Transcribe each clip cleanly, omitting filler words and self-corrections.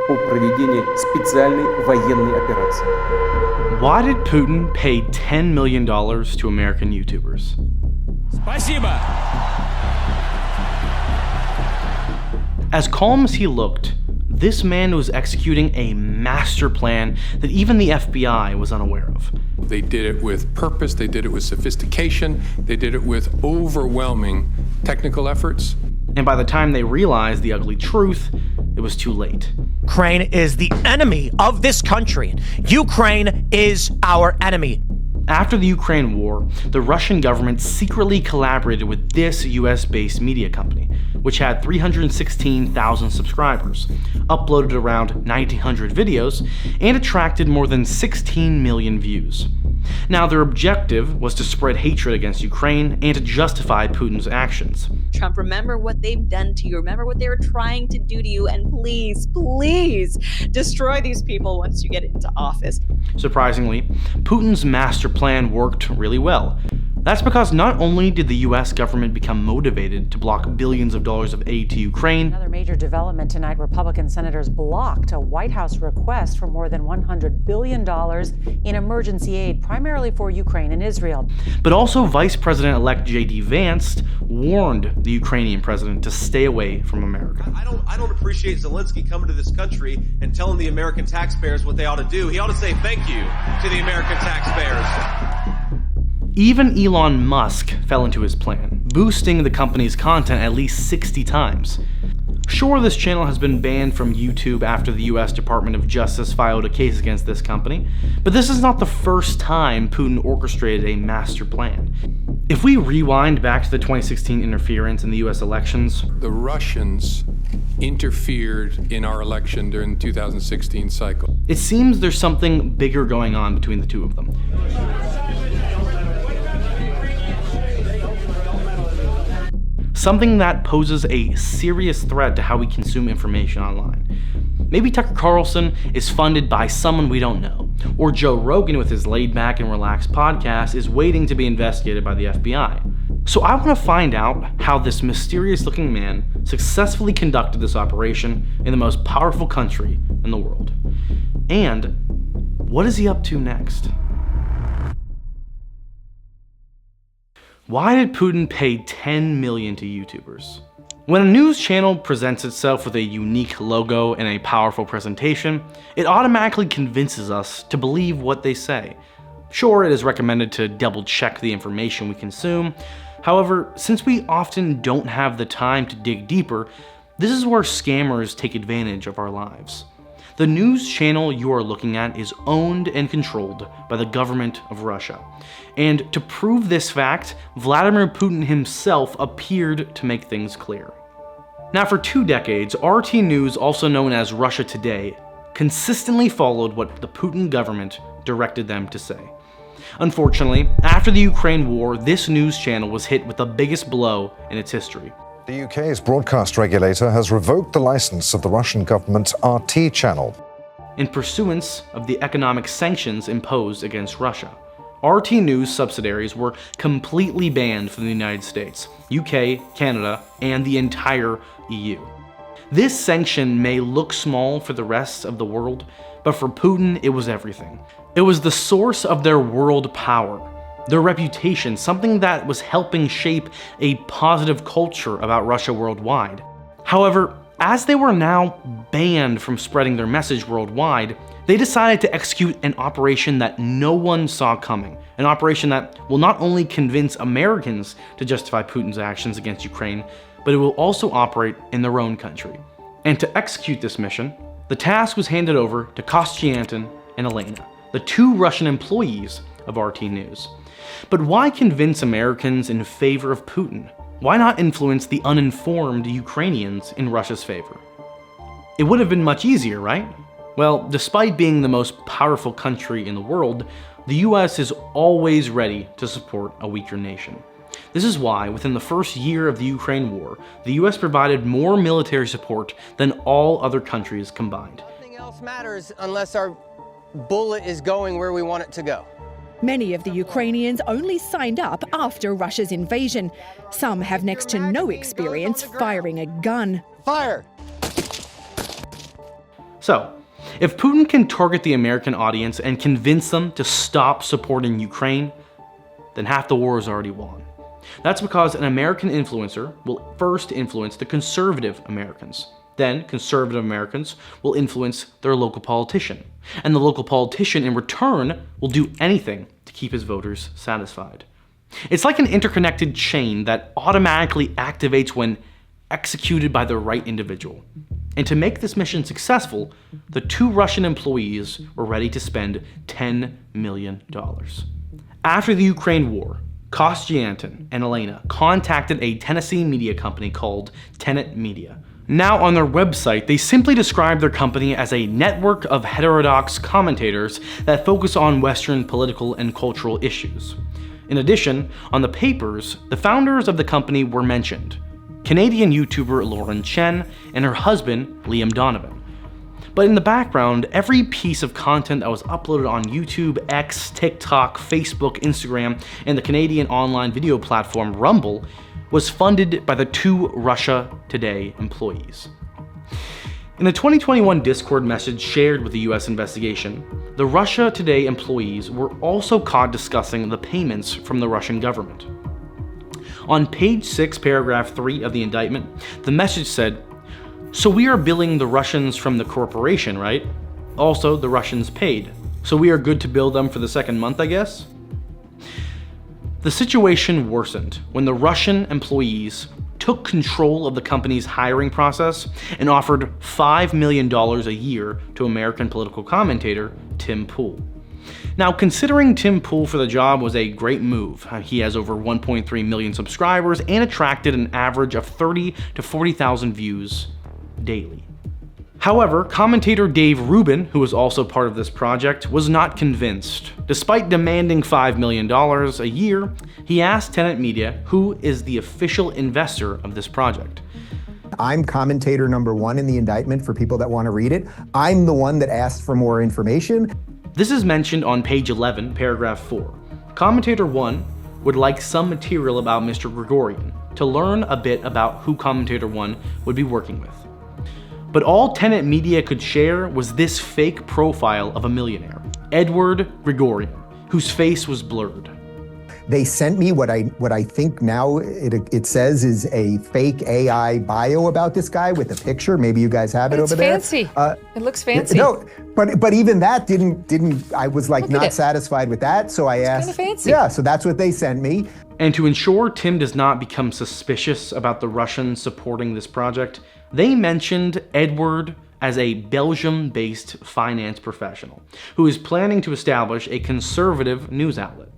о проведении специальной военной операции. Why did Putin pay $10 million to American YouTubers? Спасибо. As calm as he looked, this man was executing a master plan that even the FBI was unaware of. They did it with purpose, they did it with sophistication, they did it with overwhelming technical efforts. And by the time they realized the ugly truth, it was too late. Ukraine is the enemy of this country. Ukraine is our enemy. After the Ukraine war, the Russian government secretly collaborated with this US-based media company, which had 316,000 subscribers, uploaded around 1,900 videos, and attracted more than 16 million views. Now, their objective was to spread hatred against Ukraine and to justify Putin's actions. Trump, remember what they've done to you. Remember what they were trying to do to you. And please, please destroy these people once you get into office. Surprisingly, Putin's master plan worked really well. That's because not only did the US government become motivated to block billions of dollars of aid to Ukraine. Another major development tonight, Republican senators blocked a White House request for more than $100 billion in emergency aid, primarily for Ukraine and Israel. But also Vice President-elect J.D. Vance warned the Ukrainian president to stay away from America. I don't appreciate Zelensky coming to this country and telling the American taxpayers what they ought to do. He ought to say thank you to the American taxpayers. Even Elon Musk fell into his plan, boosting the company's content at least 60 times. Sure, this channel has been banned from YouTube after the US Department of Justice filed a case against this company, but this is not the first time Putin orchestrated a master plan. If we rewind back to the 2016 interference in the US elections, The Russians interfered in our election during the 2016 cycle. it seems there's something bigger going on between the two of them. Something that poses a serious threat to how we consume information online. Maybe Tucker Carlson is funded by someone we don't know, or Joe Rogan with his laid-back and relaxed podcast is waiting to be investigated by the FBI. So I want to find out how this mysterious-looking man successfully conducted this operation in the most powerful country in the world. And what is he up to next? Why did Putin pay $10 million to YouTubers? When a news channel presents itself with a unique logo and a powerful presentation, it automatically convinces us to believe what they say. Sure, it is recommended to double-check the information we consume. However, since we often don't have the time to dig deeper, this is where scammers take advantage of our lives. The news channel you are looking at is owned and controlled by the government of Russia. And to prove this fact, Vladimir Putin himself appeared to make things clear. Now, for 2 decades, RT News, also known as Russia Today, consistently followed what the Putin government directed them to say. Unfortunately, after the Ukraine war, this news channel was hit with the biggest blow in its history. The UK's broadcast regulator has revoked the license of the Russian government's RT channel. In pursuance of the economic sanctions imposed against Russia, RT News subsidiaries were completely banned from the United States, UK, Canada, and the entire EU. This sanction may look small for the rest of the world, but for Putin, it was everything. It was the source of their world power, their reputation, something that was helping shape a positive culture about Russia worldwide. However, as they were now banned from spreading their message worldwide, they decided to execute an operation that no one saw coming. An operation that will not only convince Americans to justify Putin's actions against Ukraine, but it will also operate in their own country. And to execute this mission, the task was handed over to Kostiantin and Elena, the 2 Russian employees of RT News. But why convince Americans in favor of Putin? Why not influence the uninformed Ukrainians in Russia's favor? It would have been much easier, right? Well, despite being the most powerful country in the world, the US is always ready to support a weaker nation. This is why, within the first year of the Ukraine war, the US provided more military support than all other countries combined. Nothing else matters unless our bullet is going where we want it to go. Many of the Ukrainians only signed up after Russia's invasion. Some have next to no experience firing a gun. Fire! So, if Putin can target the American audience and convince them to stop supporting Ukraine, then half the war is already won. That's because an American influencer will first influence the conservative Americans. Then conservative Americans will influence their local politician. And the local politician in return will do anything to keep his voters satisfied. It's like an interconnected chain that automatically activates when executed by the right individual. And to make this mission successful, the 2 Russian employees were ready to spend $10 million. After the Ukraine war, Kostyantin and Elena contacted a Tennessee media company called Tenet Media. Now on their website, they simply describe their company as a network of heterodox commentators that focus on Western political and cultural issues. In addition, on the papers, the founders of the company were mentioned: Canadian YouTuber Lauren Chen and her husband, Liam Donovan. But in the background, every piece of content that was uploaded on YouTube, X, TikTok, Facebook, Instagram, and the Canadian online video platform Rumble was funded by the 2 Russia Today employees. In a 2021 Discord message shared with the US investigation, the Russia Today employees were also caught discussing the payments from the Russian government. On page 6, paragraph 3 of the indictment, the message said, "So we are billing the Russians from the corporation, right? Also, the Russians paid. So we are good to bill them for the second month, I guess?" The situation worsened when the Russian employees took control of the company's hiring process and offered $5 million a year to American political commentator Tim Pool. Now, considering Tim Pool for the job was a great move, he has over 1.3 million subscribers and attracted an average of 30 to 40,000 views daily. However, commentator Dave Rubin, who was also part of this project, was not convinced. Despite demanding $5 million a year, he asked Tenet Media, who is the official investor of this project. I'm commentator number 1 in the indictment for people that want to read it. I'm the one that asked for more information. This is mentioned on page 11, paragraph 4. Commentator 1 would like some material about Mr. Grigorian to learn a bit about who commentator 1 would be working with. But all Tenet Media could share was this fake profile of a millionaire, Edward Grigorian, whose face was blurred. They sent me what I think now it says is a fake AI bio about this guy with a picture. Maybe you guys have it over there. It's fancy. It looks fancy. No, but even that didn't. I was like not satisfied with that, so I asked. It's kind of fancy. Yeah, so that's what they sent me. And to ensure Tim does not become suspicious about the Russians supporting this project, they mentioned Edward as a Belgium-based finance professional who is planning to establish a conservative news outlet.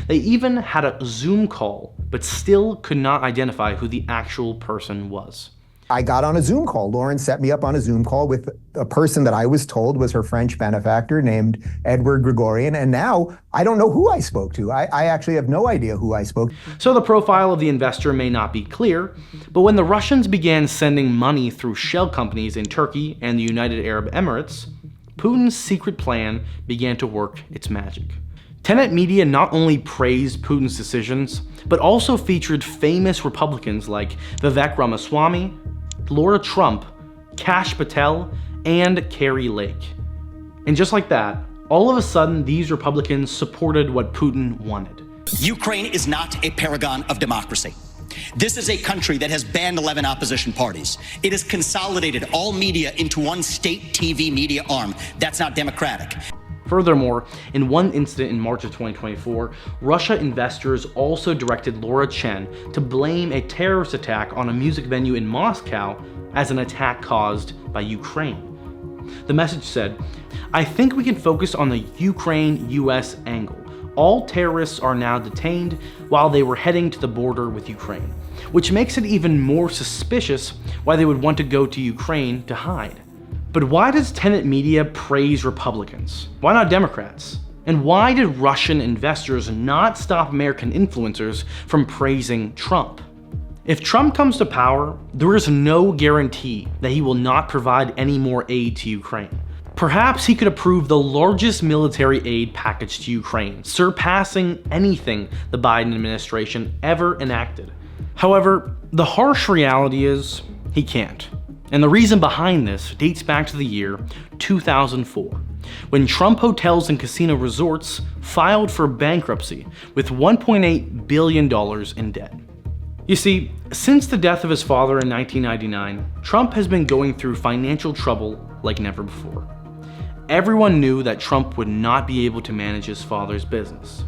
They even had a Zoom call, but still could not identify who the actual person was. I got on a Zoom call. Lauren set me up on a Zoom call with a person that I was told was her French benefactor named Edward Grigorian, and now I don't know who I spoke to. I actually have no idea who I spoke to. So the profile of the investor may not be clear, but when the Russians began sending money through shell companies in Turkey and the United Arab Emirates, Putin's secret plan began to work its magic. Tenet Media not only praised Putin's decisions, but also featured famous Republicans like Vivek Ramaswamy, Laura Trump, Kash Patel, and Carrie Lake. And just like that, all of a sudden these Republicans supported what Putin wanted. Ukraine is not a paragon of democracy. This is a country that has banned 11 opposition parties. It has consolidated all media into one state TV media arm. That's not democratic. Furthermore, in one incident in March of 2024, Russia investors also directed Laura Chen to blame a terrorist attack on a music venue in Moscow as an attack caused by Ukraine. The message said, "I think we can focus on the Ukraine-US angle. All terrorists are now detained while they were heading to the border with Ukraine, which makes it even more suspicious why they would want to go to Ukraine to hide." But why does Tenet Media praise Republicans? Why not Democrats? And why did Russian investors not stop American influencers from praising Trump? If Trump comes to power, there is no guarantee that he will not provide any more aid to Ukraine. Perhaps he could approve the largest military aid package to Ukraine, surpassing anything the Biden administration ever enacted. However, the harsh reality is he can't. And the reason behind this dates back to the year 2004, when Trump hotels and casino resorts filed for bankruptcy with $1.8 billion in debt. You see, since the death of his father in 1999, Trump has been going through financial trouble like never before. Everyone knew that Trump would not be able to manage his father's business.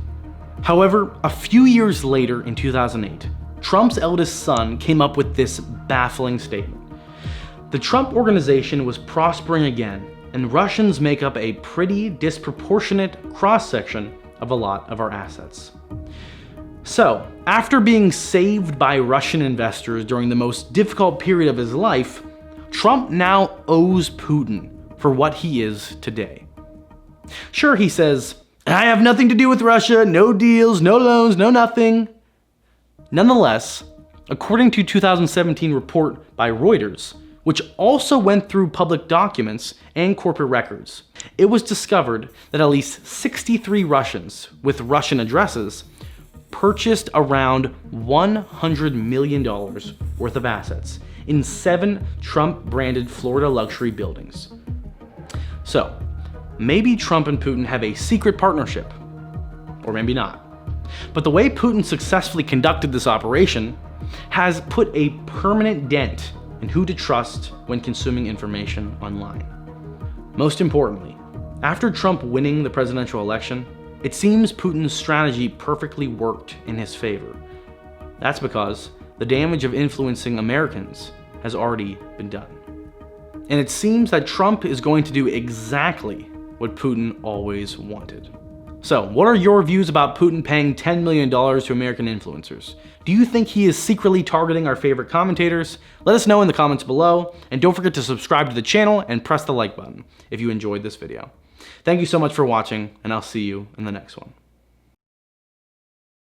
However, a few years later in 2008, Trump's eldest son came up with this baffling statement. The Trump organization was prospering again, and Russians make up a pretty disproportionate cross-section of a lot of our assets. So, after being saved by Russian investors during the most difficult period of his life, Trump now owes Putin for what he is today. Sure, he says, "I have nothing to do with Russia, no deals, no loans, no nothing." Nonetheless, according to a 2017 report by Reuters, which also went through public documents and corporate records, it was discovered that at least 63 Russians with Russian addresses purchased around $100 million worth of assets in 7 Trump-branded Florida luxury buildings. So, maybe Trump and Putin have a secret partnership, or maybe not. But the way Putin successfully conducted this operation has put a permanent dent in who to trust when consuming information online. Most importantly, after Trump winning the presidential election, it seems Putin's strategy perfectly worked in his favor. That's because the damage of influencing Americans has already been done. And it seems that Trump is going to do exactly what Putin always wanted. So, what are your views about Putin paying $10 million to American influencers? Do you think he is secretly targeting our favorite commentators? Let us know in the comments below, and don't forget to subscribe to the channel and press the like button if you enjoyed this video. Thank you so much for watching, and I'll see you in the next one.